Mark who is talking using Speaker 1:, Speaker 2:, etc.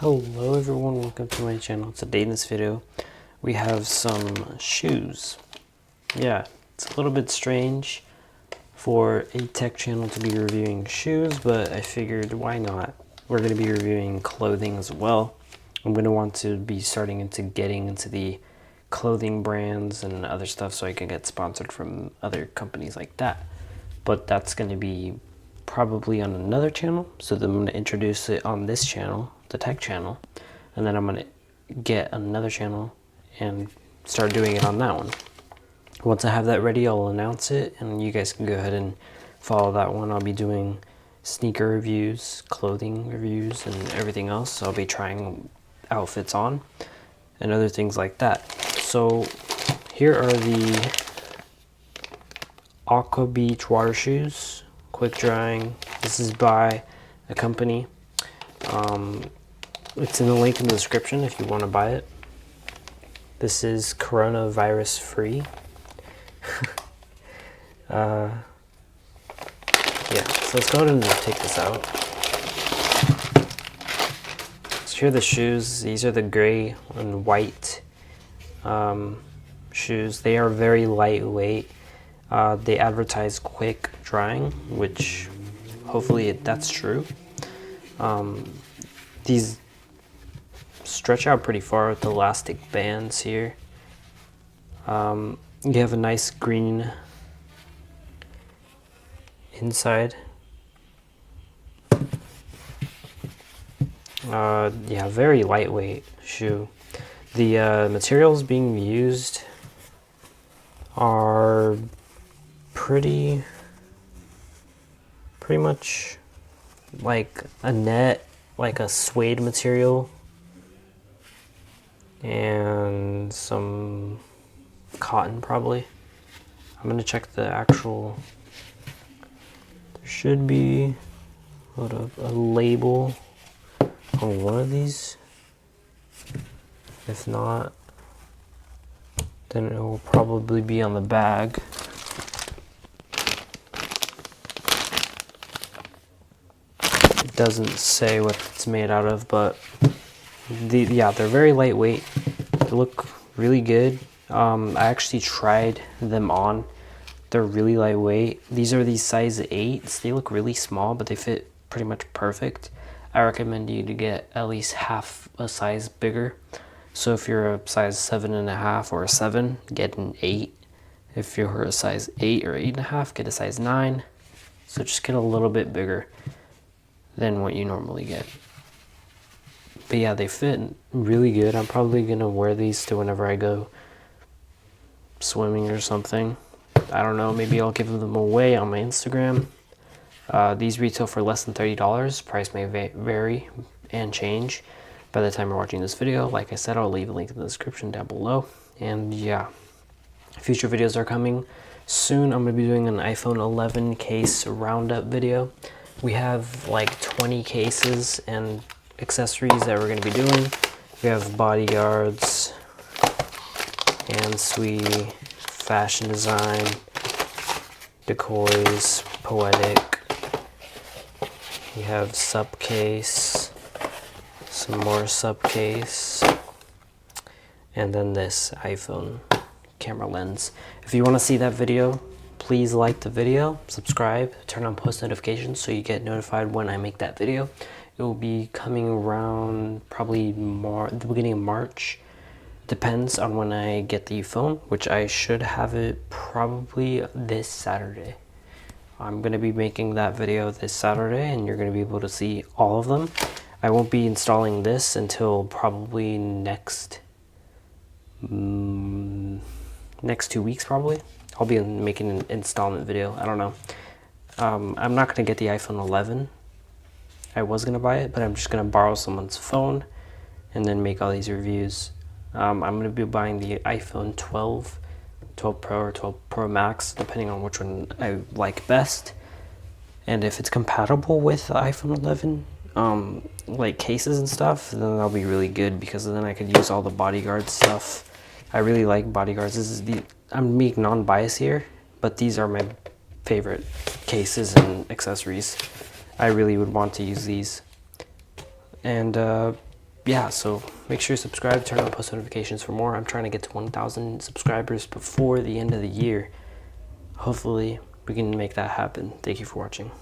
Speaker 1: Hello everyone, welcome to my channel. Today in this video we have some shoes. Yeah, it's a little bit strange for a tech channel to be reviewing shoes, but I figured why not? We're going to be reviewing clothing as well. I'm going to want to be getting into the clothing brands and other stuff so I can get sponsored from other companies like that. But that's going to be probably on another channel, so then I'm going to introduce it on this channel, the tech channel, and then I'm going to get another channel and start doing it on that one. Once I have that ready, I'll announce it and you guys can go ahead and follow that one. I'll be doing sneaker reviews, clothing reviews, and everything else. I'll be trying outfits on and other things like that. So here are the Aqua Beach water shoes, quick drying. This is by a company. It's in the link in the description if you want to buy it. This is coronavirus free. Yeah, so let's go ahead and take this out. So here are the shoes. These are the gray and white shoes. They are very lightweight. They advertise quick drying, which hopefully that's true. These stretch out pretty far with the elastic bands here. You have a nice green inside. Yeah, very lightweight shoe. The materials being used are pretty much like a net, like a suede material, and some cotton probably. I'm gonna check the actual, there should be a label on one of these. If not, then it will probably be on the bag. It doesn't say what it's made out of, but yeah, they're very lightweight. They look really good. I actually tried them on. They're really lightweight. These are these size 8s. They look really small, but they fit pretty much perfect. I recommend you to get at least half a size bigger. So if you're a size 7.5 or a 7, get an 8. If you're a size 8 or 8.5, get a size 9. So just get a little bit bigger than what you normally get. But yeah, they fit really good. I'm probably gonna wear these to whenever I go swimming or something. I don't know, maybe I'll give them away on my Instagram. These retail for less than $30. Price may vary and change by the time you're watching this video. Like I said, I'll leave a link in the description down below. And yeah, future videos are coming soon. I'm gonna be doing an iPhone 11 case roundup video. We have like 20 cases and accessories that we're going to be doing. We have bodyguards, and sweetie, fashion design, decoys, poetic. We have sub case, some more sub case, and then this iPhone camera lens. If you want to see that video, please like the video, subscribe, turn on post notifications so you get notified when I make that video. It will be coming around probably the beginning of March. Depends on when I get the phone, which I should have it probably this Saturday. I'm going to be making that video this Saturday and you're going to be able to see all of them. I won't be installing this until probably next 2 weeks probably. I'll be making an installment video. I don't know. I'm not going to get the iPhone 11. I was going to buy it, but I'm just going to borrow someone's phone and then make all these reviews. I'm going to be buying the iPhone 12 Pro or 12 Pro Max, depending on which one I like best. And if it's compatible with the iPhone 11, like cases and stuff, then that'll be really good because then I could use all the bodyguard stuff. I really like bodyguards. I'm being non-biased here, but these are my favorite cases and accessories. I really would want to use these. And yeah, so make sure you subscribe, turn on post notifications for more. I'm trying to get to 1,000 subscribers before the end of the year. Hopefully we can make that happen. Thank you for watching.